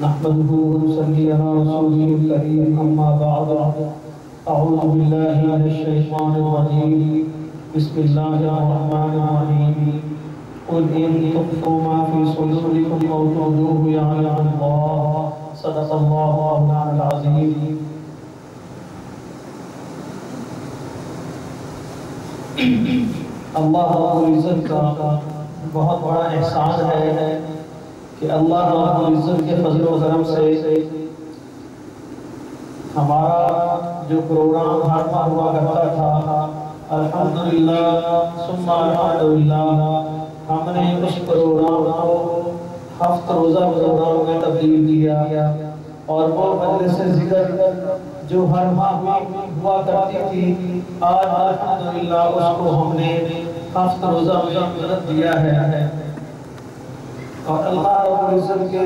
نحمده ونصلي على رسوله الكريم أما بعد أعوذ بالله من الشيطان الرجيم بسم الله الرحمن الرحيم قل إن تخفوا ما في صدوركم أو تبدوه يعلم الله صدق الله مولانا العظيم. اللہ رب العزت کا بہت بڑا احسان ہے کہ اللہ رب العزت کے فضل و کرم سے ہمارا جو پروگرام ہر ماہ ہوا کرتا تھا، الحمدللہ ثم الحمدللہ ہم نے اس پروگرام کو ہفتہ روزہ پروگرام میں تبدیل کیا، اور وہ مجلس ذکر جو ہر ماہ ہوا کرتی تھی آج الحمدللہ اس کو ہم نے ہفتہ روزہ میں مدد دیا ہے. اور اللہ رب العزت کے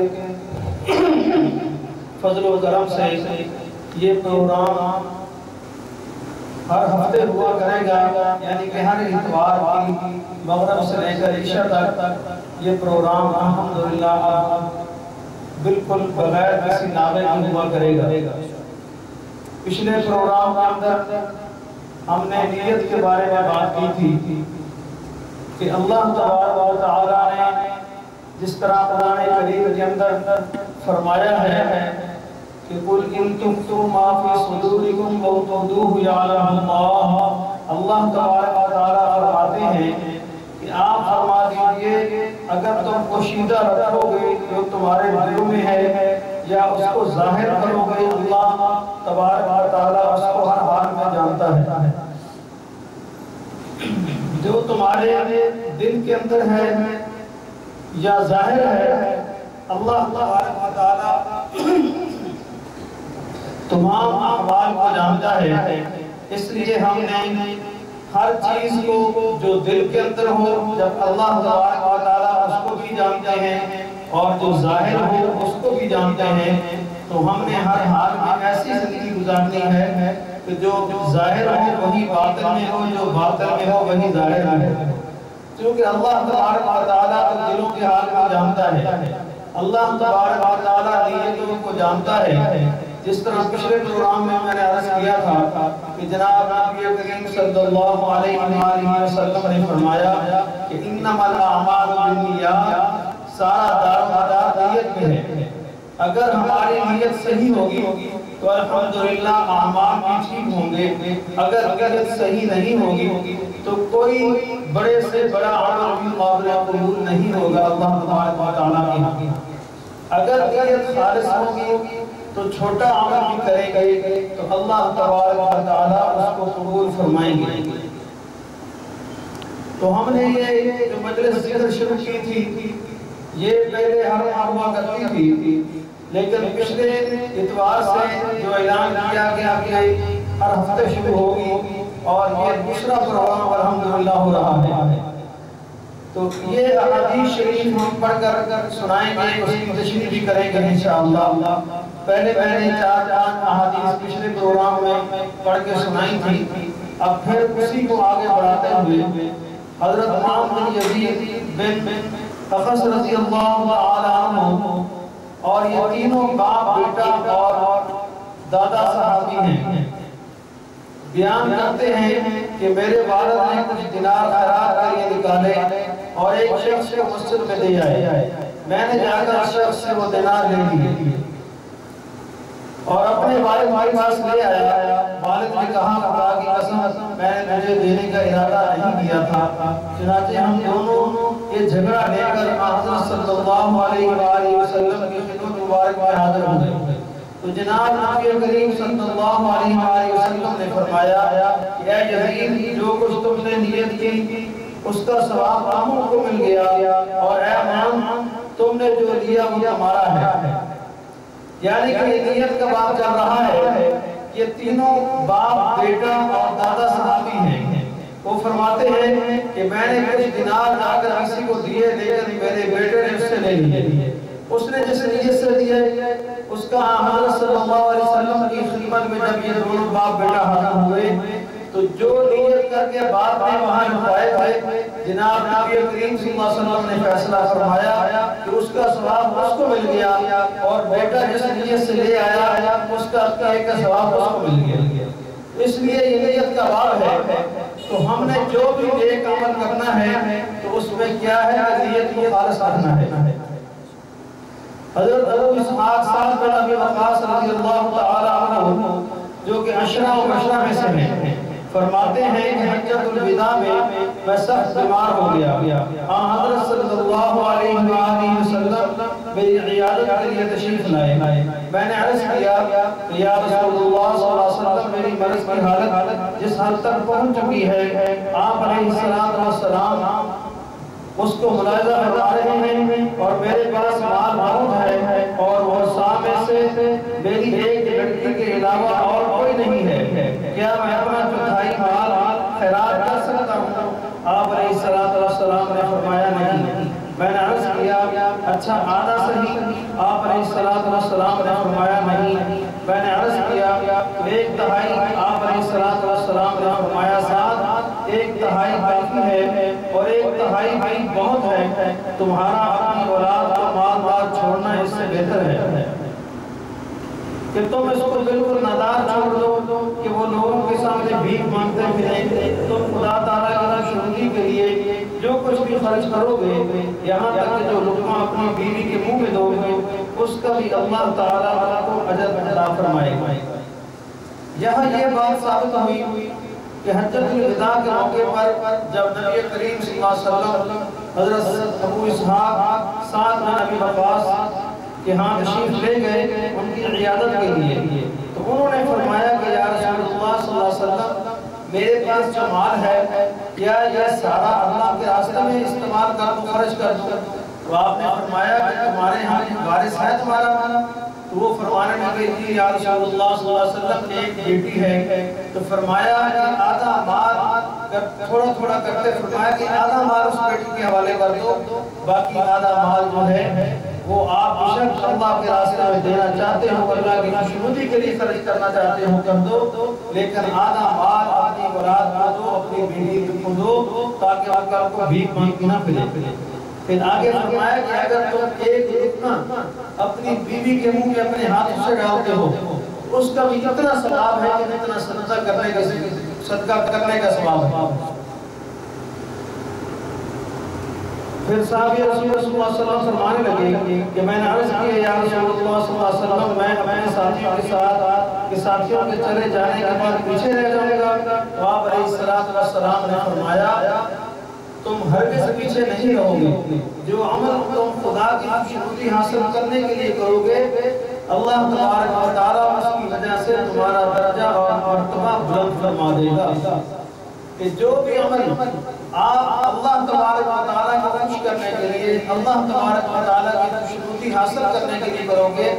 فضل و کرم سے یہ پروگرام ہر ہفتے ہوا کرے گا، یعنی کہ ہر اتوار کی مغرب سے لے کر عشاء تک یہ پروگرام الحمدللہ بالکل بغیر کسی ناغے کی ہوا کرے گا. پچھلے پروگرام کے اندر ہم نے نیت کے بارے میں بات کی تھی کہ اللہ تبارک و تعالی نے جس طرح قرآن کریم کے اندر فرمایا ہے کہ قل ان تخفوا ما فی صدورکم او تبدوه یعلم اللہ، اللہ تبارک و تعالی فرماتے ہیں کہ آپ فرما دیجئے اگر تم پوشیدہ رکھو گے جو تمہارے دلوں میں ہے یا اس کو ظاہر کرو گے، اللہ تبارک و تعالی اس کو ہر حال میں جانتا ہے. جو تمہارے دل کے اندر ہے یا ظاہر ہے اللہ تبارک و تعالی تمام احوال کو جانتا ہے. اس لیے ہم نے ہر چیز کو جو دل کے اندر ہو، جب اللہ تبارک و تعالی اس کو بھی جانتے ہیں اور جو ظاہر ہو اس کو بھی جانتے ہیں، تو ہم نے ہر حال میں ایسی زندگی گزارنی ہے کہ جو ظاہر ہو وہی باطن میں ہو، جو باطن میں ہو وہی ظاہر ہے. کیونکہ اللہ تبارک و تعالیٰ تو دلوں کے حال کو جانتا ہے، اللہ تبارک و تعالیٰ نیتوں کو جانتا ہے. جس طرح پچھلے پروگرام میں نے عرض کیا تھا کہ جناب نبی کریم صلی اللہ علیہ وآلہ وسلم نے فرمایا کہ انما الاعمال بالنیات، سارا دار و مدار نیت میں ہے. اگر ہماری نیت صحیح ہوگی تو الحمدللہ اعمال بھی ٹھیک ہوں گے. اگر نیت صحیح نہیں ہوگی تو کوئی بڑے سے بڑا عمل بھی قابل قبول نہیں ہوگا اللہ تبارک و تعالیٰ کی. اگر نیت خالص ہوگی تو چھوٹا عمل بھی کرے گئے تو اللہ تبارک و تعالیٰ اس کو قبول فرمائیں گے. تو ہم نے یہ جو مجلس ذکر شروع کی تھی یہ پہلے ہر ماہ ہوا کرتی تھی، لیکن پچھلے اتوار سے جو اعلان کیا گیا کہ ہر ہفتے شروع ہوگی اور یہ دوسرا پروگرام الحمدللہ ہو رہا ہے. تو یہ احادیث شریف ہم پڑھ کر سنائیں گے، اس کی تشریح بھی کریں گے انشاءاللہ. پہلے 4 احادیث پچھلے پروگرام میں پڑھ کے سنائی تھی. اب پھر اسی کو آگے بڑھاتے ہوئے حضرت امام بن یزید بن قفص رضی اللہ تعالی عنہ، اور یہ تینوں باپ بیٹا اور دادا صحابی ہیں، بیان کرتے ہیں کہ میرے والد نے کچھ دینار خیرات کے لیے نکالے اور ایک شخص کو مسجد میں دے آئے. میں نے جا کر شخص سے وہ دینار لے لیے اور اپنے والد کے پاس لے آیا. والد نے کہا خدا کی قسم میں نے تجھے دینے کا ارادہ نہیں کیا تھا. چنانچہ ہم دونوں یہ جھگڑا لے کر حضرت صلی اللہ علیہ وآلہ وسلم کی خدمت مبارک میں حاضر ہو گئے. تو جناب نبی کریم صلی اللہ علیہ وآلہ وسلم نے فرمایا کہ اے یزید، جو کچھ تم نے نیت کی اس کا ثواب ہم کو مل گیا، اور اے امام تم نے جو لیا وہ تمہارا ہے. یعنی کہ یہ نیت کا بات چل رہا ہے. یہ تینوں باپ بیٹا اور دادا صحابی ہیں. وہ فرماتے ہیں کہ میں نے کچھ دینار جا کر کسی کو دیے، لیکن میرے بیٹے نے اس سے لے لیے. اس نے جس نیت سے دیے اس کا حضرت صلی اللہ علیہ وسلم کی خدمت میں جب یہ دونوں باپ بیٹا حاضر ہوئے تو جو نیت کر کے بعد میں وہاں رکھوائے تھے جناب نبی کریم صلی اللہ علیہ وسلم نے فیصلہ فرمایا کہ اس کا ثواب اس کو مل گیا، اور بیٹا جس نیت سے لے آیا اس کا ایک ثواب اس کو مل گیا۔ اس لیے یہ نیت کا باب ہے۔ تو ہم نے جو بھی نیک عمل کرنا ہے تو اس میں کیا ہے کہ نیت کو خالص کرنا ہے۔ حضرت ابو اسحاق سعد بن ابی وقاص رضی اللہ تعالی عنہ جو کہ عشرہ و مشرہ میں سے ہیں، فرماتے ہیں کہ حجۃ الوداع میں سخت بیمار ہو گیا۔ حضرت صلی اللہ علیہ وآلہ وسلم میری عیادت کے لیے تشریف لائے۔ میں نے عرض کیا کہ یا رسول اللہ صلی اللہ علیہ وسلم میری مرض کی حالت جس حد تک پہنچ چکی ہے، آپ علیہ السلام اس کو ملاحظہ فرما رہے ہیں اور میرے پاس مال موجود ہے اور وہ سامنے سے میری ایک لڑکی کے علاوہ اور کوئی نہیں ہے، کیا میں اپنا چوتھائی مال خیرات کر سکتا ہوں؟ آپ علیہ السلام نے فرمایا نہیں۔ میں نے عرض کیا اچھا آدھا صحیح؟ آپ علیہ السلام نے فرمایا نہیں۔ میں نے عرض کیا ایک تہائی؟ آپ علیہ السلام نے فرمایا ساتھ ایک تہائی کافی ہے اور ایک تہائی بھی بہت ہے، تمہارا اپنی اولاد کو مال چھوڑنا اس سے بہتر ہے کہ تم اس کو بالکل نادار چھوڑ دو کہ وہ لوگوں کے سامنے بھیک مانگتے پھریں۔ تم خدا تعالیٰ کی شکر کے لیے جو کچھ بھی خرچ کرو گے، یہاں تک کہ جو لقمہ اپنی بیوی کے منہ میں دو گے اس کا بھی اللہ تعالیٰ کو اجر عطا فرمائے گا۔ یہاں یہ بات ثابت ہوئی کہ حجۃ الوداع کے موقع پر جب نبی کریم صلی اللہ علیہ وسلم حضرت ابو اسحاق سعد بن ابی وقاص کہ ہاں تشریف لے گئے ان کی عیادت کے لیے، تو انہوں نے فرمایا کہ یا رسول اللہ صلی اللہ علیہ وسلم میرے پاس جو مال ہے کیا یہ سارا اللہ کے راستے میں استعمال کر دوں، خرچ کر دوں؟ تو آپ نے فرمایا کہ تمہارے ہاں وارث ہے تمہارا مال؟ تو وہ فرمانے لگے جی یا رسول اللہ صلی اللہ علیہ وسلم ایک بیٹی ہے۔ تو فرمایا کہ آدھا مال تھوڑا تھوڑا کرتے فرمایا کہ آدھا مال اس بیٹی کے حوالے کر دو، باقی آدھا مال جو ہے وہ آپ بشک اللہ کے راستے میں دینا چاہتے ہو، اللہ کی خوشنودی کے لیے خرچ کرنا چاہتے ہو کر دو، لیکن آدھا مال اپنی اولاد کو دو، اپنی بیوی کو دو تاکہ ان کا کو بھیک مانگنا نہ پڑے۔ پھر آگے فرمایا کہ اگر تم ایک لقمہ اپنی بیوی کے منہ میں اپنے ہاتھ سے ڈالتے ہو اس کا بھی اتنا ثواب ہے کہ اتنا صدقہ کرنے کا ثواب ہے۔ پھر صحابی رسول اللہ صلی اللہ علیہ وسلم فرمانے لگے کہ میں نے عرض کیا یا رسول اللہ صلی اللہ علیہ وسلم میں اپنے ساتھیوں کے چلے جانے کے بعد پیچھے رہ جاؤں گا؟ تو آپ علیہ السلام نے فرمایا تم ہرگز پیچھے نہیں رہو گے، جو عمل تم خدا کی خوشنودی حاصل کرنے کے لیے کرو گے اللہ تبارک و تعالیٰ اس کی وجہ سے تمہارا درجہ اور مرتبہ بلند فرما دے گا۔ کہ جو بھی عمل آپ اللہ تبارک و تعالیٰ کو خوش کرنے کے لیے، اللہ تبارک و تعالیٰ کی خوشنودی حاصل کرنے کے لیے کرو گے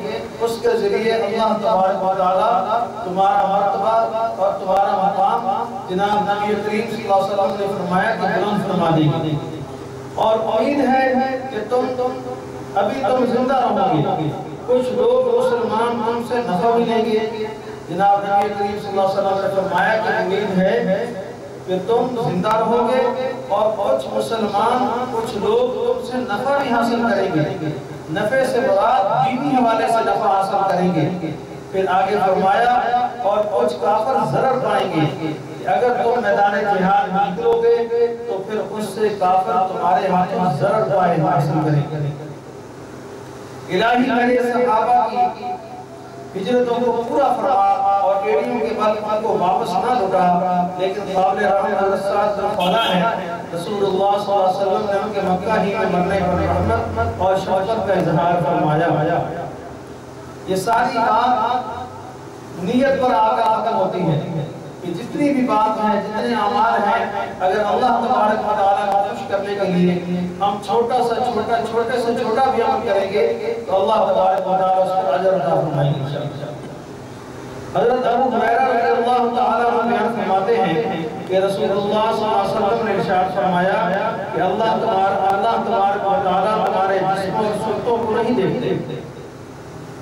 اس کے ذریعے اللہ تبارک و تعالیٰ تمہارا مرتبہ اور تمہارا مقام جناب نبی کریم صلی اللہ علیہ وسلم نے فرمایا کہ بلند فرما دے گی۔ اور امید ہے کہ تم زندہ رہو گے، کچھ لوگ مسلمان تم سے نفع بھی لیں گے۔ جناب نبی کریم صلی اللہ علیہ وسلم نے فرمایا کہ امید ہے کہ تم زندہ رہو گے اور کچھ مسلمان کچھ لوگ تم سے نفع بھی حاصل کریں گے، نفع سے مراد دینی حوالے سے نفع حاصل کریں گے۔ پھر آگے فرمایا اور کچھ کافر ضرر پائیں گے، اگر تم میدان جہاد نکلو گے تو پھر اس سے کافر تمہارے ہاتھوں ضرر پائے حاصل کریں گے۔ الہی میرے صحابہ کی ہجرتوں کو پورا فرما اور ایڑیوں کے بل کو واپس نہ لٹا، لیکن قابل رحم حضرت سعد بن خولہ ہے رسول اللہ صلی اللہ علیہ وسلم نے ان کے مکہ ہی میں مرنے پر رحمت اور شفقت کا اظہار فرمایا۔ یہ ساری بات نیت پر آ کر ختم ہوتی ہے کہ جتنی بھی بات ہے، جتنے اعمال ہیں، اگر اللہ تبارک و تعالیٰ کو خوش کرنے کے لیے ہم چھوٹے سے چھوٹا بھی عمل کریں گے تو اللہ تبارک و تعالیٰ اس کو اجر عطا فرمائیں گے۔ حضرت ابو ہریرہ رضی اللہ تعالیٰ عنہ بیان فرماتے ہیں کہ رسول اللہ صلی اللہ علیہ وسلم نے ارشاد فرمایا کہ اللہ تبارک و تعالیٰ تمہارے جسموں اور صورتوں کو نہیں دیکھتے۔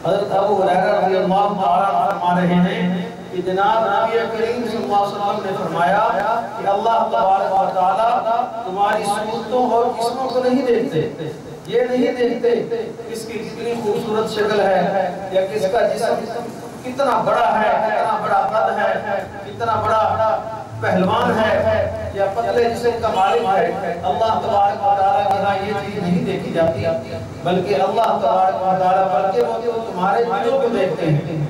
حضرت ابو ہریرہ رضی اللہ تعالیٰ عنہ فرما رہے ہیں کہ کہ جناب نبی کریم صلی اللہ علیہ وسلم نے فرمایا کہ اللہ تبارک و تعالیٰ تمہاری صورتوں اور جسموں کو نہیں دیکھتے، یہ نہیں دیکھتے کس کی کتنی خوبصورت شکل ہے یا کس کا جسم کتنا بڑا ہے، کتنا بڑا قد ہے، کتنا بڑا پہلوان ہے یا پتلے جسم کا مالک ہے۔ اللہ تبارک و تعالیٰ کے ہاں یہ چیز نہیں دیکھی جاتی، بلکہ اللہ تبارک و تعالیٰ بلکہ وہ تمہارے دلوں کو دیکھتے ہیں۔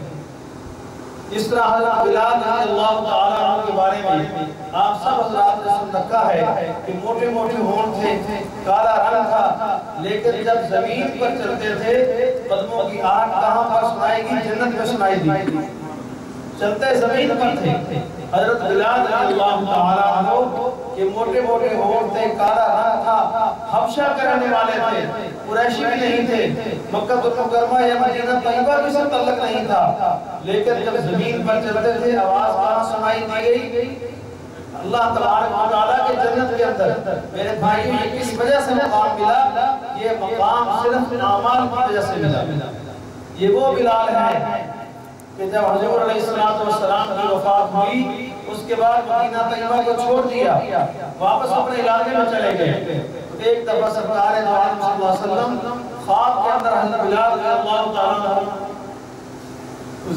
اس طرح حضرت بلال رضی اللہ تعالیٰ عنہ کے بارے میں آپ سب حضرات نے سن رکھا ہے کہ موٹے موٹے ہونٹ تھے، کالا رنگ تھا، لیکن جب زمین پر چلتے تھے قدموں کی آہٹ کہاں پر سنائی گی؟ جنت میں سنائی دی، چلتے زمین پر تھے۔ حضرت بلال رضی اللہ تعالیٰ عنہ کہ موٹے موٹے ہونٹ تھے، کالا رنگ تھا، حبشہ کے رہنے والے تھے، قریشی بھی نہیں تھے، مکہ المکرمہ یا مدینہ طیبہ بھی سے تعلق نہیں تھا، لیکن جب زمین پر چلتے تھے آواز کہاں سنائی دی گئی؟ اللہ تبارک و تعالیٰ کے جنت کے اندر۔ میرے بھائیوں یہ کس وجہ سے مقام ملا؟ یہ مقام صرف اعمال کی وجہ سے ملا۔ یہ وہ بلال ہے کہ جب حضور علیہ السلام کی وفات ہوئی اس کے بعد مدینہ طیبہ کو چھوڑ دیا، واپس اپنے علاقے میں چلے گئے۔ ایک دفعہ سرکار دو عالم صلی اللہ علیہ وسلم خواب کے اندر حضرت بلال رضی اللہ تعالیٰ عنہ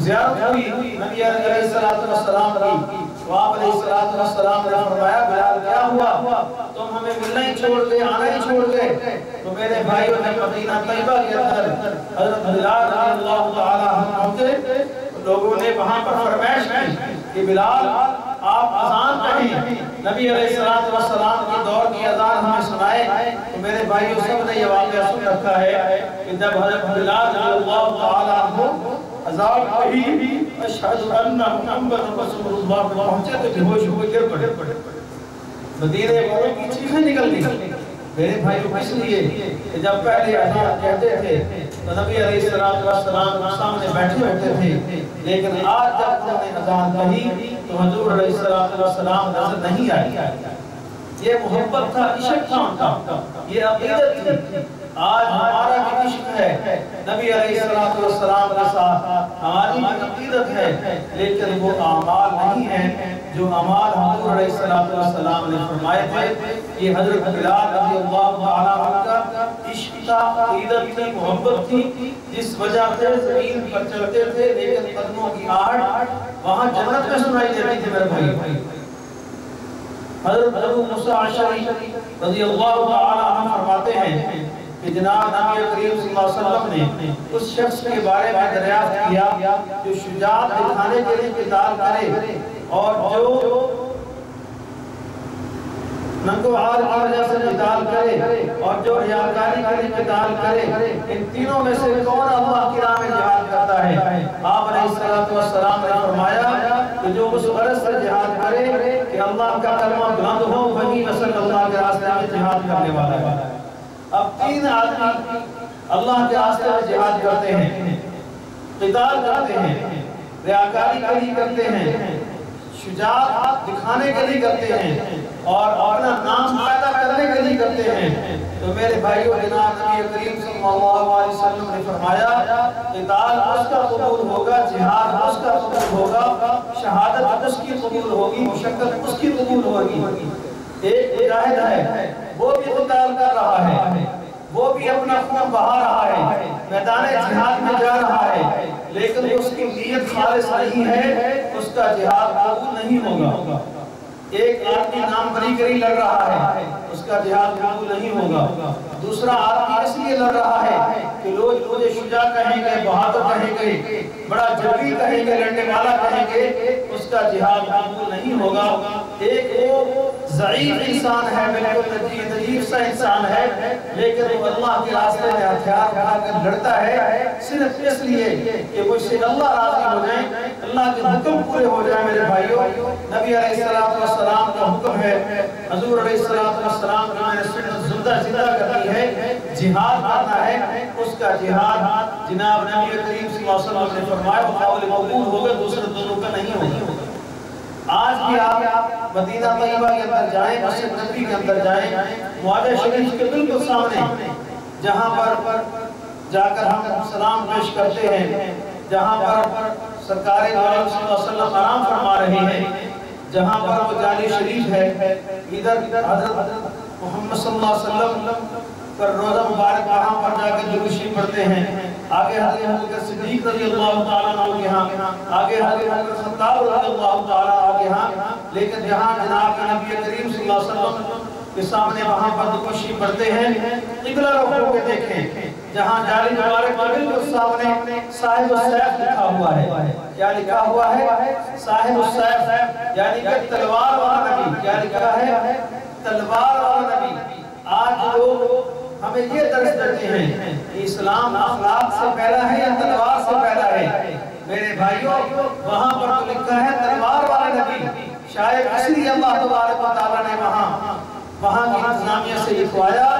زیارت ہوئی نبی علیہ السلام کی، وہاں علیہ السلام نے فرمایا بلال کیا ہوا؟ تم ہمیں ملنا ہی چھوڑ گئے، آنا ہی چھوڑ گئے۔ تو میرے بھائیوں نے مدینہ طیبہ کے اندر حضرت بلال رضی اللہ تعالیٰ عنہ پہنچے، لوگوں نے وہاں پر فرمائش کی کہ بلال آپ اذان کہیں، نبی علیہ السلام کی دور کی اذان ہمیں سنائے۔ تو میرے بھائیوں سب نے یہ واقعہ سن رکھا ہے کہ جب حضرت بلال رضی اللہ تعالیٰ عنہ اذان کہی اشہد ان محمد رسول اللہ پہنچے تو بے ہوش ہو گر پڑے، مدینے والوں کی چیخیں نکل گئی۔ میرے بھائیوں کس لیے کہ جب پہلے اذان کہتے تھے تو نبی علیہ السلام سامنے بیٹھے ہوتے تھے، لیکن آج جب انہوں نے اذان کہی تو حضور علیہ السلام نظر نہیں آئے۔ یہ محبت تھا، عشق تھا ان کا، یہ عقیدت تھی۔ آج ہمارا بھی عشق ہے نبی علیہ السلام کے ساتھ، ہماری بھی عقیدت ہے، لیکن وہ اعمال نہیں ہیں جو اعمال حضور علیہ السلام نے فرمائے تھے۔ یہ حضرت بلال رضی اللہ تعالیٰ عنہ کا عشق تھا، عقیدت تھی، محبت تھی، جس وجہ سے زمین پر چلتے تھے لیکن قدموں کی آہٹ وہاں جنت میں سنائی دیتی تھی۔ میرے بھائی حضرت ابو موسیٰ اشعری رضی اللہ تعالیٰ عنہ فرماتے ہیں کہ جناب نبی کریم صلی اللہ علیہ وسلم نے اس شخص کے بارے میں دریافت کیا جو شجاعت دکھانے کے لیے قتال کرے اور جو ننگوار کی وجہ سے قتال کرے اور جو ریاکاری کے لیے قتال کرے، ان تینوں میں سے کون اللہ کی راہ میں جہاد کرتا ہے؟ آپ علیہ السلام نے فرمایا کہ جو اس غرض سے جہاد کرے کہ اللہ کا کلمہ بلند ہو، وہی اصل اللہ کے راستے میں جہاد کرنے والا ہے۔ اب تین آدمی اللہ کے راستے میں جہاد کرتے ہیں، قتال کرتے ہیں، ریاکاری کے لیے کرتے ہیں، شجاعت دکھانے کے لیے کرتے ہیں اور اپنا نام پیدا کرنے کے لیے کرتے ہیں۔ تو میرے بھائیو جناب نبی کریم صلی اللہ علیہ وسلم نے فرمایا قتال اس کا قبول ہوگا، جہاد اس کا قبول ہوگا، شہادت اس کی قبول ہوگی، مشقت اس کی قبول ہوگی۔ ایک مجاہد ہے، وہ بھی قتال کر رہا ہے، وہ بھی اپنا خون بہا رہا ہے، میدان جہاد میں جا رہا ہے، لیکن اس کی نیت خالص نہیں ہے، اس کا جہاد قبول نہیں ہوگا۔ ایک آدمی نام بری کری لڑ رہا ہے، اس کا جہاد قبول نہیں ہوگا۔ دوسرا آدمی اس لیے لڑ رہا ہے کہ لوگ مجھے شجاع کہیں گے، بہادر کہیں گے، بڑا جبری کہیں گے، لڑنے والا کہیں گے، اس کا جہاد قبول نہیں ہوگا۔ ایک وہ ضعیف انسان ہے، بالکل ضعیف سا انسان ہے، لیکن وہ اللہ کے راستے میں ہتھیار اٹھا کر لڑتا ہے صرف اس لیے کہ مجھ سے اللہ راضی ہو جائے، اللہ کے حکم پورے ہو جائے۔ میرے بھائیوں نبی علیہ السلام کا حکم ہے، حضور علیہ السلام نے سنت زندہ کرنی ہے، جہاد کرنا ہے، اس کا جہاد جناب نبی کریم صلی اللہ علیہ وسلم نے فرمایا وہ قابل قبول ہوگا، دوسرے دونوں کا نہیں ہوگا۔ آج بھی آپ مدینہ طیبہ کے اندر جائیں، مسجد نبی کے اندر جائیں، معاہدہ شریف کے بالکل سامنے جہاں پر جا کر ہم سلام پیش کرتے ہیں، جہاں پر سرکار دو عالم صلی اللہ علیہ وسلم آرام فرما رہے ہیں جہاں پر وہ جالی شریف ہے، ادھر حضرت محمد صلی اللہ علیہ وسلم پر روزہ مبارک وہاں پر جا کے درود شریف پڑھتے ہیں، آگے حضرت ابوبکر صدیق رضی اللہ تعالیٰ عنہ کے ہاں، آگے حضرت عمر خطاب رضی اللہ تعالیٰ عنہ کے ہاں، لیکن جہاں جناب نبی کریم صلی اللہ علیہ وسلم کے سامنے وہاں پر درود شریف پڑھتے ہیں، قبلہ رخ ہو کے دیکھیں جہاں جالی مبارک کے سامنے صاحب السیف لکھا ہوا ہے، کیا لکھا ہوا ہے؟ صاحب السیف، یعنی کہ تلوار والا نبی، کیا لکھا ہے؟ تلوار والا نبی۔ آج لوگ ہمیں یہ درس دیتے ہیں کہ اسلام اخلاق سے پہلا ہے یا تلوار سے پہلا ہے؟ میرے بھائیوں، وہاں پر تو لکھا ہے تلوار والا نبی، شاید اس لیے اللہ تبارک و تعالیٰ نے وہاں کی انتظامیہ سے لکھوایا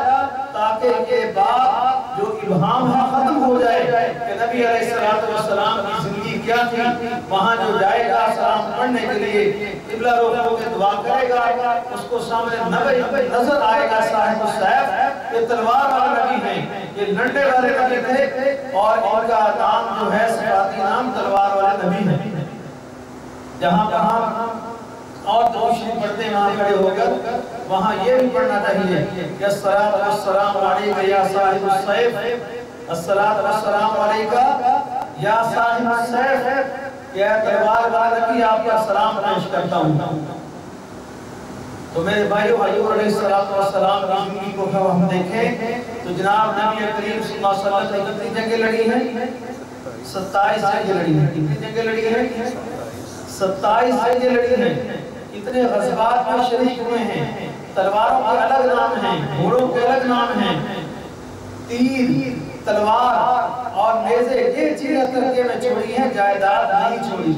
تاکہ یہ بات جو ابہام ہے ختم ہو جائے کہ نبی علیہ السلام کی زندگی کیا تھی۔ وہاں جو جائے گا سلام پڑھنے کے لیے قبلہ رخ ہو کے دعا کرے گا، اس کو سامنے نظر آئے گا صاحب السیف، یہ تلوار والا نبی ہیں، یہ لڑنے والے نبی تھے اور ان کا نام جو ہے صفاتی نام تلوار والے نبی ہے۔ جہاں اور دوشی پڑھتے ہیں وہاں کھڑے ہو کر وہاں یہ بھی پڑھنا چاہیے کہ الصلاۃ والسلام علیکہ یا صاحب السیف، الصلاۃ والسلام علیکہ یا صاحب السیف، کہ تلوار والا نبی آپ کا سلام پیش کرتا ہوں۔ تو میرے بھائیو علیہ السلام کی زندگی کو ہم دیکھیں تو جناب نبی کریم صلی اللہ علیہ وسلم نے کتنی جنگیں لڑی ہیں؟ 27 جنگیں لڑی ہیں۔ کتنی جنگیں لڑی ہیں؟ 27 جنگیں لڑی ہیں۔ اتنے غزوات میں شریک ہوئے ہیں، تلواروں کے الگ نام ہیں، گھوڑوں کے الگ نام ہیں، تیر، تلوار اور نیزے یہ چیزیں ترکے میں چھوڑی ہیں، جائیداد نہیں چھوڑی۔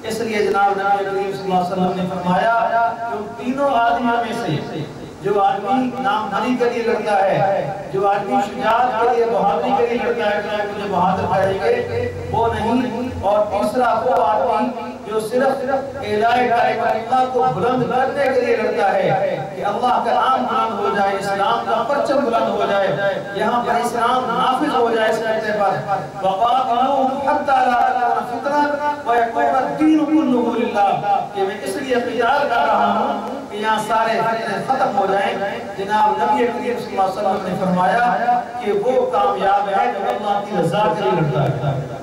اس لیے جناب نبی کریم صلی اللہ علیہ وسلم نے فرمایا کہ تینوں آدمیوں میں سے جو آدمی نام بھری کے لیے لڑتا ہے، جو آدمی شجاعت کے لیے بہادری کے لیے لڑتا ہے کہ مجھے بہادر کہیں گے، وہ نہیں، اور تیسرا وہ آدمی جو صرف اعلاء کلمہ اللہ کو بلند کرنے کے لیے لڑتا ہے کہ اللہ کا نام بلند ہو جائے، اسلام کا پرچم بلند ہو جائے، یہاں پر اسلام نافذ ہو جائے اس خطے پر۔ وَقَاتِلُوهُمْ حَتَّىٰ لَا تَكُونَ فِتْنَةٌ وَيَكُونَ الدِّينُ كُلُّهُ لِلَّهِ، کہ میں اس لیے قتال کر رہا ہوں کہ یہاں سارے فتنے ختم ہو جائیں۔ جناب نبی کریم صلی اللہ علیہ وسلم نے فرمایا کہ وہ کامیاب ہے جو اللہ کی رضا کے لیے لڑتا ہے۔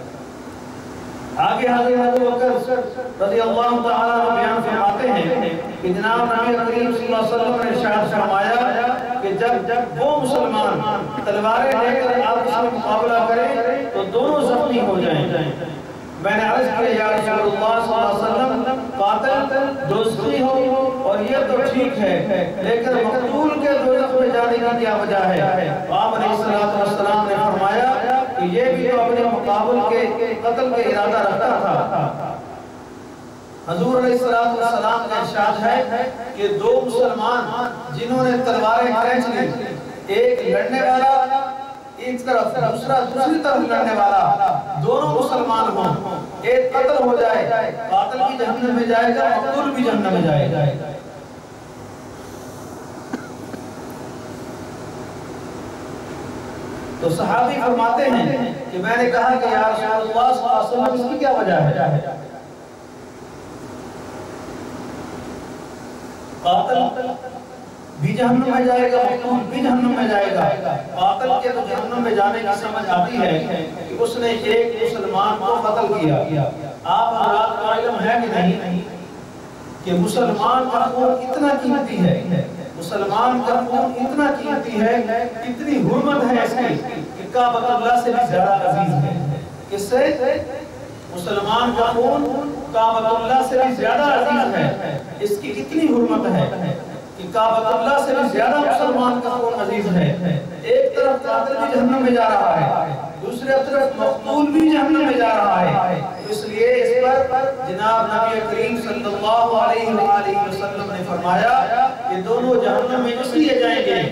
آگے حضرت ابوبکر رضی اللہ تعالیٰ عنہ بیان فرماتے ہیں کہ جناب نبی کریم صلی اللہ علیہ وسلم نے ارشاد فرمایا کہ جب وہ مسلمان تلواریں لے کر آپس میں مقابلہ کریں تو دونوں زخمی ہو جائیں۔ میں نے عرض کیا یا رسول اللہ صلی اللہ علیہ وسلم، قاتل دوستی ہو اور یہ تو ٹھیک ہے، لیکن مقتول کے دوزخ میں جانے کی کیا وجہ ہے؟ آپ علیہ السلام نے فرمایا کہ یہ بھی تو اپنے مقابل کے قتل کے ارادہ رکھتا تھا۔ حضور علیہ السلام کا ارشاد ہے کہ دو مسلمان جنہوں نے تلواریں کھینچ لی، ایک لڑنے والا ایک طرف، دوسرا دوسری طرف لڑنے والا، دونوں مسلمان ہوں، ایک قتل ہو جائے، قاتل بھی جہنم میں جائے گا، مقتول بھی جہنم میں جائے گا۔ تو صحابی فرماتے ہیں کہ میں نے کہا کہ یا رسول اللہ صلی اللہ علیہ وسلم اس کی کیا وجہ ہے؟ قاتل بھی جہنم میں جائے گا، مقتول بھی جہنم میں جائے گا۔ قاتل کے تو جہنم میں جانے کی سمجھ آتی ہے کہ اس نے ایک مسلمان کو قتل کیا۔ آپ حضرات کو علم ہے کہ نہیں کہ مسلمان کا خون اتنا قیمتی ہے، مسلمان کا خون اتنا قیمتی ہے، اتنی حرمت ہے اس کی کہ کعبۃ اللہ سے بھی زیادہ عزیز ہے۔ کس سے؟ مسلمان کا خون کعبۃ اللہ سے بھی زیادہ عزیز ہے، اس کی اتنی حرمت ہے کہ کعبۃ اللہ سے بھی زیادہ مسلمان کا خون عزیز ہے۔ ایک طرف قاتل بھی جہنم میں جا رہا ہے، دوسری طرف مقتول بھی جہنم میں جا رہا ہے۔ اس لیے اس پر جناب نبی کریم صلی اللہ علیہ وآلہ وسلم نے فرمایا کہ دونوں جہنم میں اس لیے جائیں گے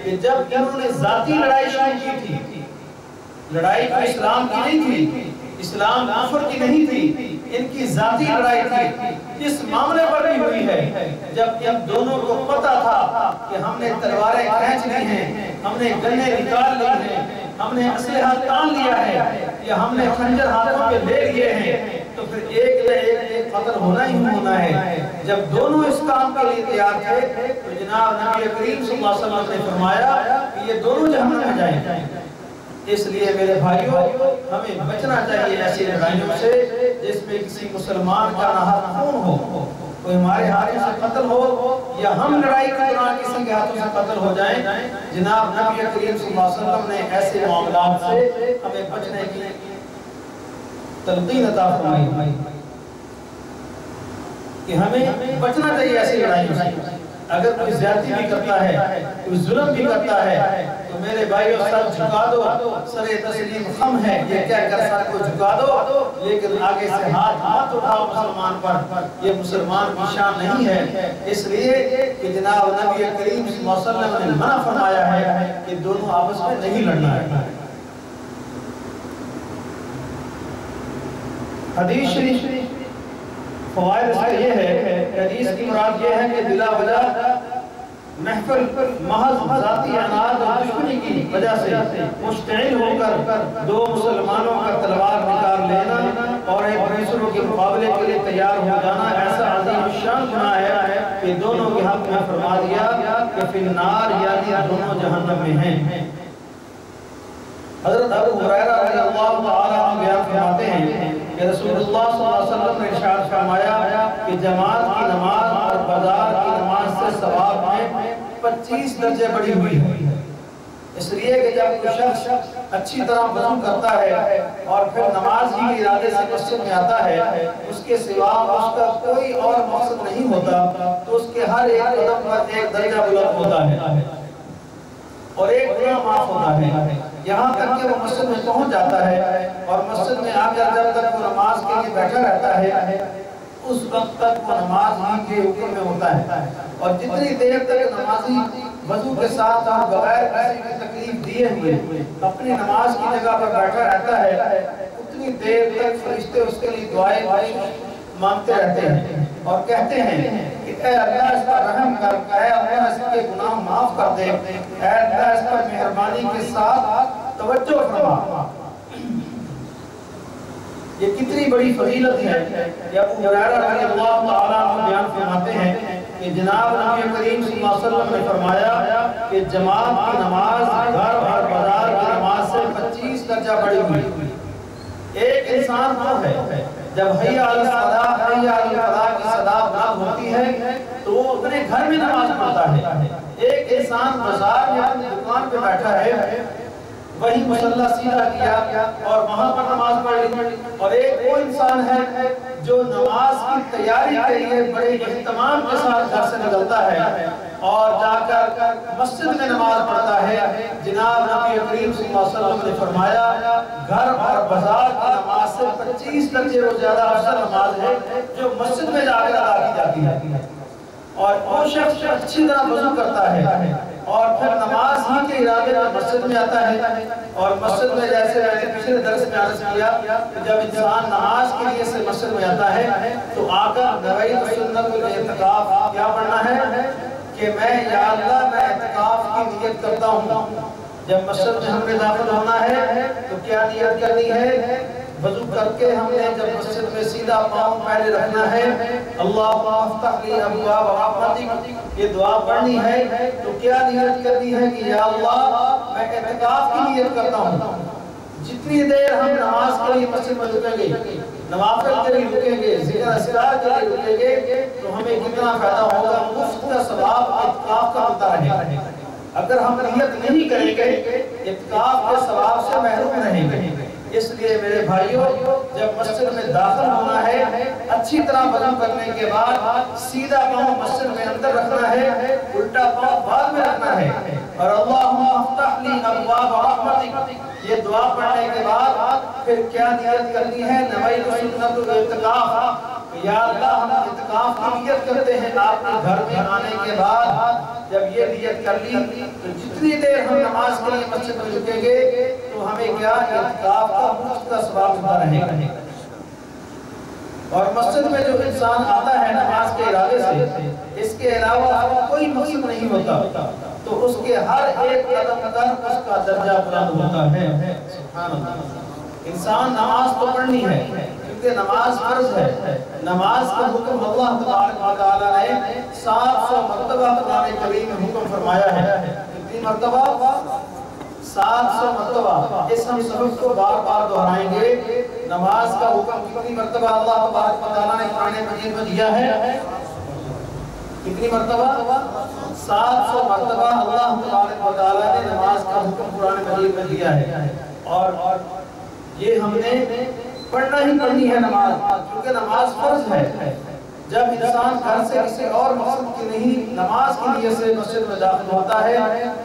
کہ جب انہوں نے ذاتی لڑائی شروع کی تھی، لڑائی تو اسلام کی نہیں تھی، اسلام کفر کی نہیں تھی، ان کی ذاتی لڑائی تھی، اس معاملے پر بھی ہوئی ہے جب ان دونوں کو پتا تھا کہ ہم نے تلواریں کھینچ لی ہیں، ہم نے گنے نکال لی ہیں، ہم نے اسلحہ تان لیا ہے، یا ہم نے خنجر ہاتھوں پہ لے لیے ہیں تو پھر ایک نہ ایک قتل ہونا ہی ہونا ہے۔ جب دونوں اس کام کے لیے تیار تھے تو جناب نبی کریم صلی اللہ علیہ وسلم نے فرمایا کہ یہ دونوں جہنم میں جائیں گے۔ اس لیے میرے بھائیوں ہمیں بچنا چاہیے ایسی لڑائیوں سے جس میں کسی مسلمان کا ناحق خون ہو، کوئی ہمارے ہاتھوں سے قتل ہو یا ہم لڑائی کے دوران کسی کے ہاتھوں سے قتل ہو جائیں۔ جناب نبی کریم صلی اللہ علیہ وسلم نے ایسے معاملات سے ہمیں بچنے کی تلقین عطا فرمائی کہ ہمیں بچنا چاہیے ایسی لڑائیوں سے۔ اگر کوئی زیادتی بھی کرتا ہے، کوئی ظلم بھی کرتا ہے تو میرے بھائیوں سر جھکا دو، سر تسلیم خم ہے یہ کہہ کر سر کو جھکا دو، لیکن آگے سے ہاتھ مت اٹھاؤ مسلمان پر، یہ مسلمان کی شان نہیں ہے۔ اس لیے کہ جناب نبی کریم صلی اللہ علیہ وسلم نے منع فرمایا ہے کہ دونوں آپس میں نہیں لڑنا ہے۔ حدیث شریف فوائد اس کا یہ ہے، حدیث کی مراد یہ ہے کہ بلا وجہ محفل محض ذاتی عناد اور دشمنی کی وجہ سے مشتعل ہو کر دو مسلمانوں کا تلوار نکال لینا اور ایک دوسرے کے مقابلے کے لیے تیار ہو جانا ایسا عظیم الشان گناہ ہے کہ دونوں کے حق میں فرما دیا کہ فی النار یعنی دونوں جہنم میں ہیں۔ حضرت ابو ہریرہ رضی اللہ تعالیٰ عنہ بیان فرماتے ہیں کہ رسول اللہ صلی اللہ علیہ وسلم نے ارشاد فرمایا کہ جماعت کی نماز اور بازار کی نماز سے ثواب میں 25 درجے بڑھی ہوئی ہے۔ اس لیے کہ جب کوئی شخص اچھی طرح وضو کرتا ہے اور پھر نماز ہی کے ارادے سے مسجد میں آتا ہے، اس کے سوا اس کا کوئی اور مقصد نہیں ہوتا، تو اس کے ہر ایک قدم پر ایک درجہ بلند ہوتا ہے اور ایک گناہ معاف ہوتا ہے، یہاں تک کہ وہ مسجد میں پہنچ جاتا ہے اور مسجد میں آ کر جب تک وہ نماز کے لیے بیٹھا رہتا ہے اس وقت تک وہ نماز ہی کے حکم میں ہوتا ہے، اور جتنی دیر تک نمازی وضو کے ساتھ اور بغیر کسی کی تکلیف دیے ہوئے اپنی نماز کی جگہ پر بیٹھا رہتا ہے اتنی دیر تک فرشتے اس کے لیے دعائیں مانگتے رہتے ہیں اور کہتے ہیں کہ اے اللہ اس پر رحم کر، اے اللہ اس کے گناہ معاف کر دے، اے اللہ اس پر مہربانی کے ساتھ توجہ فرما۔ یہ کتنی بڑی فضیلت ہے کہ ابو ہریرہ رضی اللہ تعالیٰ عنہ بیان فرماتے ہیں کہ جناب نبی کریم صلی اللہ علیہ وسلم نے فرمایا کہ جماعت کی نماز گھر اور بازار کی نماز سے 25 درجہ بڑھی ہوئی۔ ایک انسان وہ ہے جب حی علی الصلاۃ حی علی الفلاح کی صدا بلند ہوتی ہے تو وہ اپنے گھر میں نماز پڑھتا ہے۔ ایک انسان بازار میں اپنی دکان پہ بیٹھا ہے، وہی مصلی سیدھا کیا اور وہاں پر نماز پڑھ لی، اور ایک وہ انسان ہے جو نماز کی تیاری کے لیے بڑے اہتمام کے ساتھ گھر سے نکلتا ہے اور جا کر مسجد میں نماز پڑھتا ہے۔ جناب نبی کریم صلی اللہ علیہ وسلم نے فرمایا گھر اور بازار کی نماز سے 25 درجے وہ زیادہ افضل نماز ہے جو مسجد میں جا کر ادا کی جاتی ہے۔ اور وہ شخص اچھی طرح وضو کرتا ہے اور پھر نماز ہی کے ارادے میں مسجد میں آتا ہے، اور مسجد میں جیسے میں نے پچھلے درس میں عرض کیا کہ جب انسان نماز کے لیے سے مسجد میں آتا ہے تو آ کر نویت سنت الاعتکاف کیا پڑھنا ہے کہ میں یا اللہ میں اعتکاف کی نیت کرتا ہوں۔ جب مسجد میں ہم نے داخل ہونا ہے تو کیا نیت کرنی ہے؟ وضو کر کے ہم نے جب مسجد میں سیدھا پاؤں پہلے رکھنا ہے، اللہم افتح لی ابواب رحمتک، یہ دعا پڑھنی ہے تو کیا نیت کرنی ہے کہ یا اللہ میں اعتکاف کی نیت کرتا ہوں۔ جتنی دیر ہم نماز کے لیے مسجد میں رکیں گے، نوافل کے لیے رکیں گے، ذکر اذکار کے لیے رکیں گے تو ہمیں کتنا فائدہ ہوگا، مفت کا ثواب اعتکاف کا ملتا رہے۔ اگر ہم نیت نہیں کریں گے اعتکاف کے ثواب سے محروم رہیں گے۔ اس لیے میرے بھائیوں جب مسجد میں داخل ہونا ہے اچھی طرح وضو کرنے کے بعد سیدھا پاؤں مسجد میں اندر رکھنا ہے، الٹا پاؤں بعد میں رکھنا ہے، اور اللہم افتح لی ابواب رحمتک یہ دعا پڑھنے کے بعد پھر کیا نیت کرنی ہے؟ نویت سنت الاعتکاف، یا اللہ ہم اعتکاف کی نیت کرتے ہیں آپ کے گھر میں آنے کے بعد۔ جب یہ نیت کر لی تو جتنی دیر ہم نماز کے لیے مسجد میں رکیں گے تو ہمیں کیا اعتکاف کا مفت کا ثواب ملتا رہے گا۔ اور مسجد میں جو انسان آتا ہے نماز کے ارادے سے، اس کے علاوہ کوئی مقصد نہیں ہوتا تو اس کے ہر ایک قدم پر اس کا درجہ بلند ہوتا ہے۔ سبحان اللہ۔ انسان نماز تو پڑھنی ہے کیونکہ نماز فرض ہے. نماز کا حکم اللہ تبارک و تعالیٰ نے 700 مرتبہ قرآن کریم میں حکم فرمایا ہے. کتنی مرتبہ؟ 700 مرتبہ. اس ہم سبق کو بار بار دہرائیں گے. نماز کا حکم کتنی مرتبہ اللہ تبارک و تعالیٰ نے قرآن مجید میں دیا ہے؟ کتنی مرتبہ؟ 700 مرتبہ اللہ تبارک و تعالیٰ نے نماز کا حکم قرآن مجید میں دیا ہے. اور یہ ہم نے پڑھنا ہی پڑھنی ہے نماز، کیونکہ نماز فرض ہے. جب انسان گھر سے کسی اور مقصد کی نہیں نماز کی نیت سے مسجد میں داخل ہوتا ہے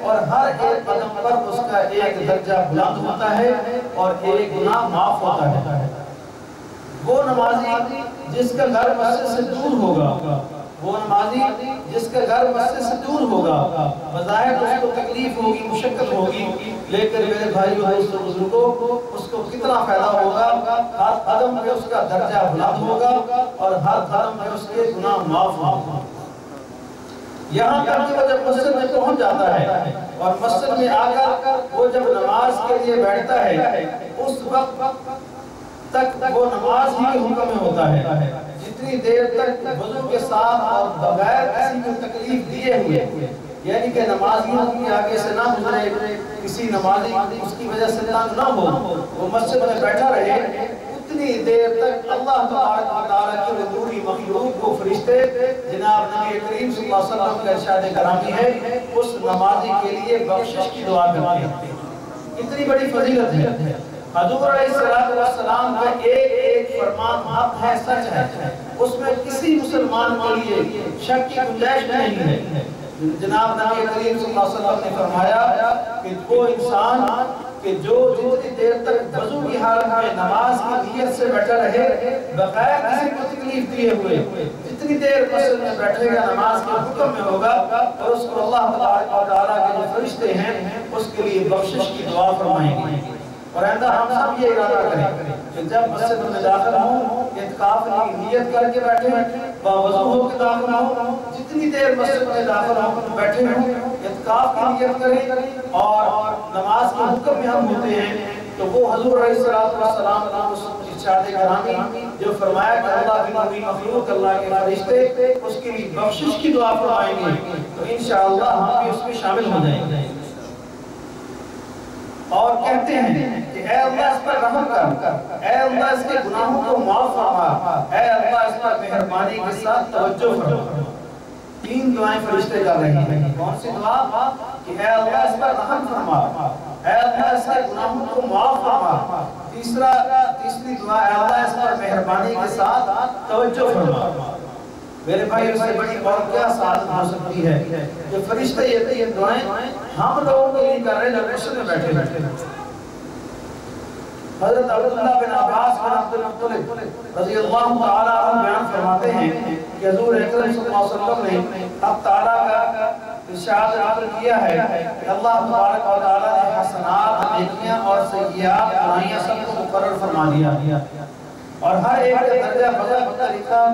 اور ہر ایک قدم پر اس کا ایک درجہ بلند ہوتا ہے اور ایک گناہ معاف ہوتا ہے. وہ نمازی جس کا گھر مسجد سے دور ہوگا، وہ نمازی جس کا گھر مسجد سے دور ہوگا، بظاہر اس کو تکلیف ہوگی، مشقت ہوگی، لیکن میرے بھائیو دوستو بزرگوں اس کو کتنا فائدہ ہوگا. ہر قدم میں اس کا درجہ بلند ہوگا اور ہر قدم میں اس کے گناہ معاف ہوگا. یہاں تک کہ وہ جب مسجد میں پہنچ جاتا ہے اور مسجد میں آ کر وہ جب نماز کے لیے بیٹھتا ہے اس وقت تک وہ نماز ہی کے حکم میں ہوتا ہے. جتنی دیر تک وضو کے ساتھ اور بغیر کسی کو تکلیف دیے ہوئے، یعنی کہ نمازیوں کی آگے سے نہ گزرے، کسی نمازی اس کی وجہ سے تنگ نہ ہو، وہ مسجد میں بیٹھا رہے، اتنی دیر تک اللہ تبارک و تعالیٰ کی نوری مخلوق کو فرشتے جناب نبی کریم صلی اللہ علیہ وسلم کا ارشاد گرامی ہے اس نمازی کے لیے بخشش کی دعا کرتے ہیں. اتنی بڑی فضیلت ہے. حضور علیہ السلام کا ایک فرمان حق ہے، سچ ہے. اس میں کسی مسلمان کے لیے شک کی گنجائش نہیں ہے. جناب نبی کریم صلی اللہ علیہ وسلم نے فرمایا کہ وہ انسان کہ جو جتنی دیر تک وضو کی حالت میں نماز کی نیت سے بیٹھا رہے بغیر کسی کو تکلیف دیے ہوئے، جتنی دیر مسجد میں بیٹھے گا نماز کے حکم میں ہوگا اور اس کو اللہ تبارک و تعالیٰ کے جو فرشتے ہیں اس کے لیے بخشش کی دعا فرمائیں گے. اور آئندہ ہم سب یہ ارادہ کریں کہ جب مسجد میں داخل ہوں اعتکاف کی نیت کر کے بیٹھے باوضو ہو کے داخل ہوں، جتنی دیر مسجد میں داخل ہوں بیٹھے ہوں اعتکاف کی نیت کریں اور نماز کے حکم میں ہم ہوتے ہیں تو وہ حضور علیہ السلام کا اس ارشاد گرامی جو فرمایا کہ اللہ کی نوری مخلوق اللہ کے فرشتے اس کے لیے بخشش کی دعا فرمائیں گے تو انشاءاللہ ہم بھی اس میں شامل ہو جائیں گے. اور کہتے ہیں کہ اے اللہ اس پر رحم کر، اے اللہ اس کے گناہوں کو معاف فرما، اے اللہ اس پر مہربانی کے ساتھ توجہ فرما. 3 دعائیں فرشتے کر رہے ہیں. کون سی دعا؟ کہ اے اللہ اس پر رحم فرما، اے اللہ اس کے گناہوں کو معاف فرما. تیسری دعا اے اللہ اس پر مہربانی کے ساتھ توجہ فرما. میرے بھائی اس سے بڑی اور کیا سعادت ہو سکتی ہے کہ فرشتے یہ دعائیں ہم لوگوں کے لیے کر رہے ہیں جب مسجد میں بیٹھے. حضرت عبداللہ بن عباس بن عبد المطلب رضی اللہ تعالیٰ عنہ بیان فرماتے ہیں کہ حضور اکرم صلی اللہ علیہ وسلم نے اب تعالیٰ کا ارشاد نقل کیا ہے کہ اللہ تبارک و تعالیٰ نے حسنات، نیکیاں اور سیئات، برائیاں سب کو مقرر فرما دیا اور ہر ایک کا درجہ بدل طریقہ،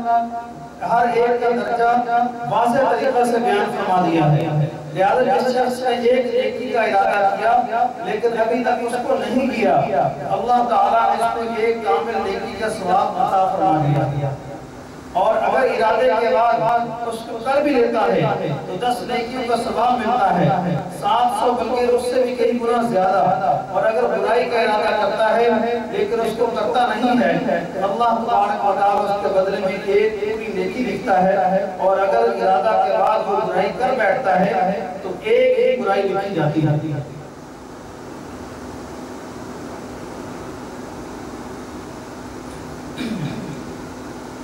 ہر ایک کا درجہ واضح طریقہ سے بیان فرما دیا ہے. لہذا جس شخص نے ایک نیکی کا ارادہ کیا لیکن ابھی تک اس کو نہیں کیا، اللہ تعالیٰ نے اس کو ایک کامل نیکی کا ثواب عطا فرما دیا. اور اگر ارادے کے بعد اس کو کر بھی لیتا ہے تو 10 نیکیوں کا ثواب ملتا ہے، 700 بلکہ اس سے بھی کئی گنا زیادہ. اور اگر برائی کا ارادہ کرتا ہے لیکن اس کو کرتا نہیں ہے اللہ تبارک و تعالیٰ اس کے بدلے میں ایک پوری نیکی لکھتا ہے. اور اگر ارادہ کے بعد وہ برائی کر بیٹھتا ہے تو ایک ہی برائی لکھی جاتی ہے.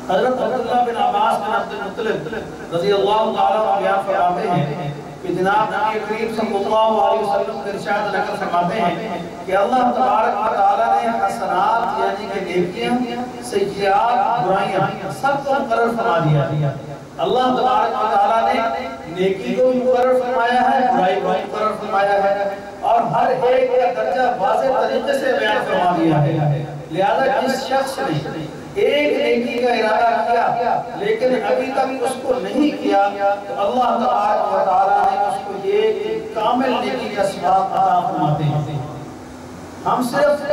حضرت عبداللہ بن عباس بن عبد المطلب رضی اللہ تعالیٰ عنہ بیان فرماتے ہیں کہ جناب نبی کریم صلی اللہ علیہ وسلم کے ارشاد نقل فرماتے ہیں کہ اللہ تبارک و تعالیٰ نے حسنات یعنی کہ نیکیاں، سیئات، برائیاں سب کو مقرر فرما دیا. اللہ تبارک و تعالیٰ نے نیکی کو مقرر فرمایا ہے، برائی کو مقرر فرمایا ہے اور ہر ایک کا درجہ واضح طریقے سے بیان فرما دیا ہے. لہذا جس شخص نے ایک نیکی کا ارادہ کیا لیکن ابھی تک اس کو نہیں کیا تو اللہ تبارک و تعالیٰ نے اس کو یہ کامل نیکی کا ثواب عطا فرماتے ہیں. ہم صرف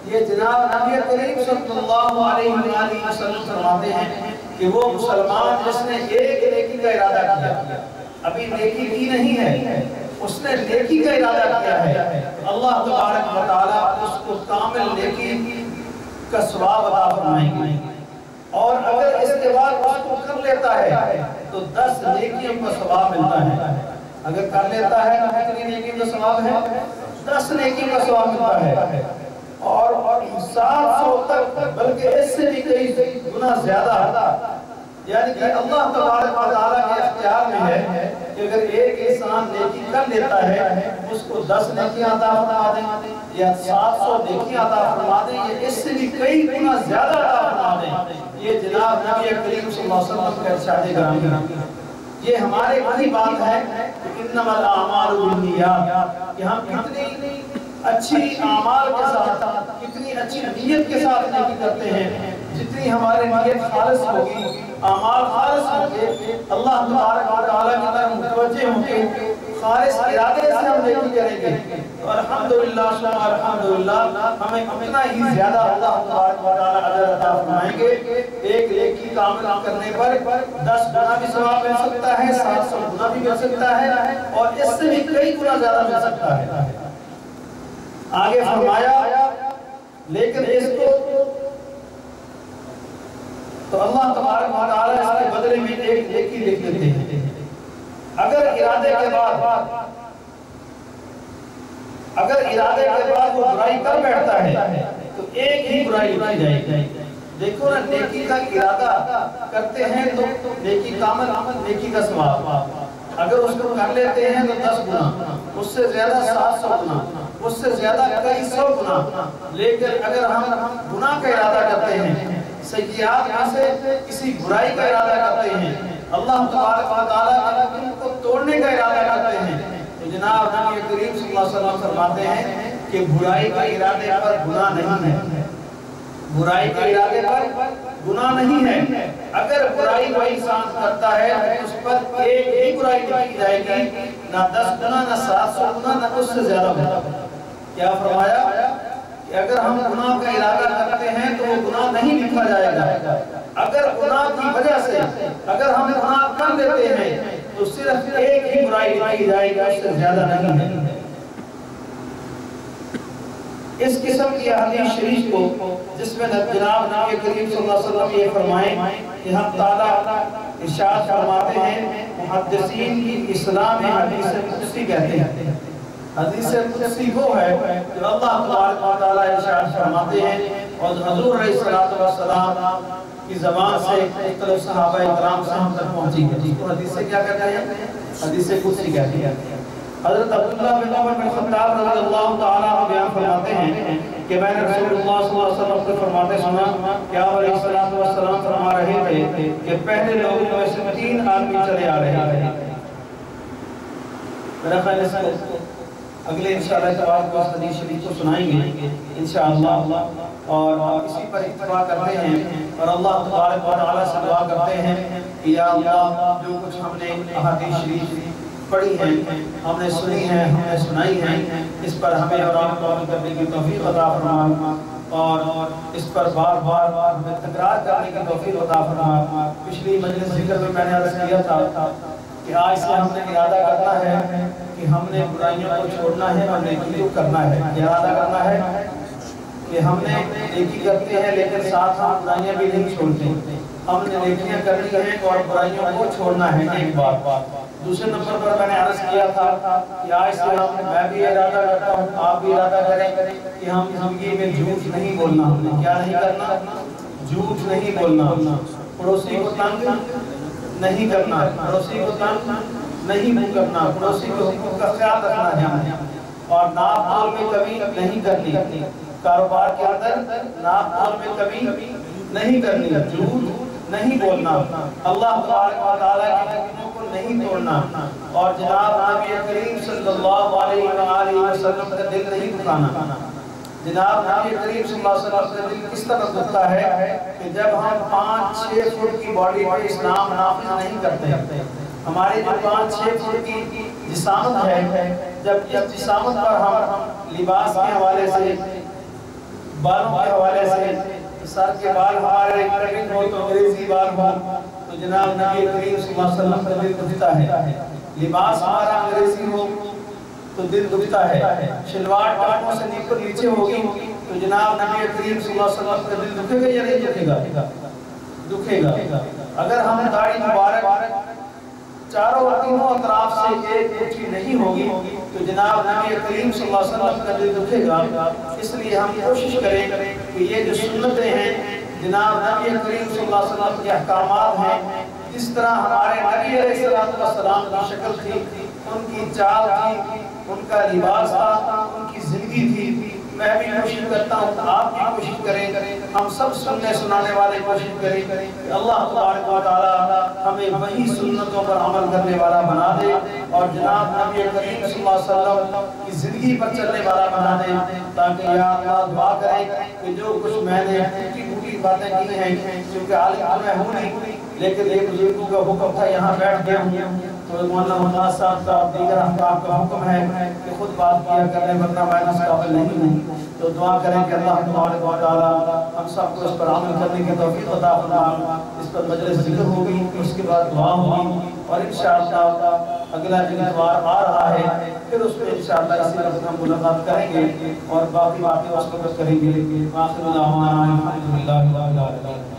یہ جناب نبی کریم صلی اللہ علیہ وآلہ وسلم فرماتے ہیں کہ وہ مسلمان جس نے ایک نیکی کا ارادہ کیا، ابھی نیکی کی نہیں ہے، اس نے نیکی کا ارادہ کیا ہے، اللہ تبارک و تعالیٰ اس کو کامل نیکی کا ثواب عطا فرمائیں گے۔ اور اگر اس کے بعد اس کو کر لیتا ہے تو 10 نیکیوں کا ثواب ملتا ہے۔ اگر کر لیتا ہے تو کتنی نیکی کا ثواب ہے؟ 10 نیکی کا ثواب ملتا ہے، اور 700 تک بلکہ اس سے بھی کئی گنا زیادہ، یعنی کہ اللہ تبارک و تعالیٰ کے اختیار میں ہے کہ اگر ایک انسان نیکی کر لیتا ہے اس کو 10 نیکیاں عطا فرما دیں یا 700 نیکیاں عطا فرما دیں یا اس سے بھی کئی گنا زیادہ عطا فرما دیں۔ یہ جناب نبی کریم صلی اللہ علیہ وسلم کا ارشاد گرامی، یہ ہمارے وہی بات ہے کہ انما الاعمال بالنیات، کہ ہم کتنی اچھی اعمال کے ساتھ، کتنی اچھی نیت کے ساتھ نیکی کرتے ہیں، جتنی ہماری نیت خالص ہوگی، اعمال خالص ہوں گے، اللہ تبارک و تعالیٰ کی طرف متوجہ ہوں گے، خالص ارادے سے ہم نیکی کریں گے، اور الحمدللہ ثم الحمدللہ ہمیں اتنا ہی زیادہ اللہ تبارک و تعالیٰ اجر عطا فرمائیں گے۔ ایک نیکی کامل کرنے پر 10 گنا بھی ثواب مل سکتا ہے، 700 گنا بھی مل سکتا ہے، اور اس سے بھی کئی گنا زیادہ مل سکتا ہے۔ آگے فرمایا لیکن اس کو تو اللہ تبارک و تعالیٰ اس کے بدلے میں ایک نیکی لکھ دیتے ہیں۔ اگر ارادے کے بعد وہ برائی کر بیٹھتا ہے تو ایک ہی برائی لکھی جائے گی۔ دیکھو نا، نیکی کا ارادہ کرتے ہیں تو نیکی کامل، نیکی کا ثواب، اگر اس کو کر لیتے ہیں تو 10 گنا، اس سے زیادہ 700 گنا، اس سے زیادہ کئی 100 گنا۔ لیکن اگر ہم گناہ کا ارادہ کرتے ہیں، سیئات میں سے کسی برائی کا ارادہ کرتے ہیں، اللہ تبارک و تعالیٰ کے حکم کو توڑنے کا ارادہ کرتے ہیں، تو جناب نبی کریم صلی اللہ علیہ وسلم فرماتے ہیں کہ برائی کا ارادے پر گناہ نہیں ہے، برائی کے ارادے پر گناہ نہیں ہے۔ اگر برائی کوئی انسان کرتا ہے تو اس پر ایک ہی برائی لکھی جائے گی، نہ 10 گنا، نہ 700 گنا، نہ اس سے زیادہ گنا۔ کیا فرمایا کہ اگر ہم گناہ کا ارادہ کرتے ہیں تو وہ گناہ نہیں لکھا جائے گا، اگر گناہ کی وجہ سے اگر ہم گناہ کر لیتے ہیں تو صرف ایک ہی برائی لکھی جائے گی، اس سے زیادہ نہیں ہے۔ اس قسم کی حدیث شریف کو جس میں جناب نبی کریم صلی اللہ علیہ وسلم یہ فرمائیں کہ ہم تعالیٰ ارشاد فرماتے ہیں، محدثین کی اصطلاح میں حدیث قدسی کہتے ہیں۔ حدیث قدسی وہ ہے جو اللہ تبارک و تعالیٰ ارشاد فرماتے ہیں اور حضور علیہ السلام کی زبان سے مختلف صحابہ اکرام سے ہم تک پہنچی ہے، جس کو حدیث سے کیا کہتے ہیں؟ حدیث قدسی کہتے ہیں۔ حضرت عبداللہ بن عمر بن خطاب رضی اللہ تعالیٰ عنہ بیان فرماتے ہیں کہ میں نے رسول اللہ صلی اللہ علیہ وسلم کو فرماتے سنا کہ آپ علیہ السلام فرما رہے تھے کہ پہلے لوگوں میں سے 3 آدمی چلے آ رہے ہیں۔ میرا خیال ہے اگلے انشاءاللہ تبارک و حدیث شریف کو سنائیں گے انشاءاللہ، اور اسی پر اتفاق کرتے ہیں اور اللہ تبارک و تعالیٰ سے دعا کرتے ہیں کہ یا اللہ جو کچھ ہم نے احادیث شریف پڑھی ہیں، ہم نے سنی ہیں، ہم نے سنائی ہیں، اس پر ہمیں اور آپ کو عمل کرنے کی توفیق عطا فرما، اور اس پر بار بار ہمیں تکرار کرنے کی توفیق عطا فرما۔ پچھلی مجلس ذکر میں نے عرض کیا تھا کہ آج سے ہم نے ارادہ کرنا ہے کہ ہم نے برائیوں کو چھوڑنا ہے اور نیکی کو کرنا ہے۔ ارادہ کرنا ہے کہ ہم نے نیکی کرتے ہیں لیکن ساتھ ہم برائیاں بھی نہیں چھوڑتے، ہم نے نیکیاں کرنی ہیں اور برائیوں کو چھوڑنا ہے، ایک بات۔ دوسرے نمبر پر میں نے عرض کیا تھا کہ آج سے میں بھی ارادہ کرتا ہوں، آپ بھی ارادہ کریں کہ ہم زندگی میں جھوٹ نہیں بولنا، ہم نے کیا نہیں کرنا؟ جھوٹ نہیں بولنا، پڑوسی کو تنگ نہیں کرنا، پڑوسی کو تنگ نہیں کرنا، پڑوسی کے حقوق کا خیال رکھنا ہے ہمیں، اور ناپ تول میں کمی نہیں کرنی، کاروبار کے اندر ناپ تول میں کمی نہیں کرنی، جھوٹ نہیں بولنا، اللہ تبارک و تعالیٰ کے حکموں کو نہیں توڑنا، اور جناب نبی کریم صلی اللہ علیہ وآلہ وسلم کا دل نہیں دکھانا۔ جناب نبی کریم صلی اللہ علیہ وسلم کا دل کس طرح دکھتا ہے کہ جب ہم 5-6 فٹ کی باڈی پر اسلام نافذ نہیں کرتے، ہماری جو 5-6 فٹ کی جسامت ہے، جب اس جسامت پر ہم لباس کے حوالے سے بالوں کے حوالے سے سر کے بال ہمارے کٹنگ ہو تو انگریزی بال ہو تو جناب نبی کریم صلی اللہ علیہ وسلم کا دل دکھتا ہے، لباس ہمارا انگریزی ہو تو دل دکھتا ہے، شلوار ٹانگوں سے نیچے نیچے ہوگی تو جناب نبی کریم صلی اللہ علیہ وسلم کا دل دکھے گا یا نہیں دکھے گا؟ دکھے گا۔ اگر ہم داڑھی مبارک چاروں تینوں اطراف سے ایک مٹھی نہیں ہوگی تو جناب نبی کریم صلی اللہ علیہ وسلم کا دل دکھے گا۔ اس لیے ہم کوشش کریں کہ یہ جو سنتیں ہیں جناب نبی کریم صلی اللہ علیہ وسلم کے احکامات ہیں، جس طرح ہمارے نبی علیہ السلام کی شکل تھی، ان کی چال تھی، ان کا لباس تھا، ان کی زندگی تھی، میں بھی کوشش کرتا ہوں، آپ بھی کوشش کریں، ہم سب سننے سنانے والے کوشش کریں کہ اللہ تبارک و تعالی ہمیں وہی سنتوں پر عمل کرنے والا بنا دے اور جناب نبی کریم صلی اللہ علیہ وسلم کی زندگی پر چلنے والا بنا دے، تاکہ یا اللہ دعا کریں کہ جو کچھ میں نے ٹوٹی باتیں کی ہیں، کیونکہ عالم میں ہوں نہیں لیکن ایک بزرگوں کا حکم تھا یہاں بیٹھ گیا ہوں تو مولانا محمد صاحب کا دیگر احکام کا حکم ہے کہ خود بات کیا کرنے ورنہ میں اس قابل نہیں ہوں، تو دعا کریں کہ اللہ تبارک و تعالی ہم سب کو اس پر عمل کرنے کی توفیق عطا فرمائے۔ اس پر مجلس ذکر ہوگی، اس کے بعد دعا ہوگی اور انشاءاللہ اگلا اتوار آ رہا ہے، پھر اس میں انشاءاللہ اسی وقت ہم ملاقات کریں گے اور باقی باتیں اس وقت کریں گے۔ آخر دعوانا الحمدللہ رب العالمین۔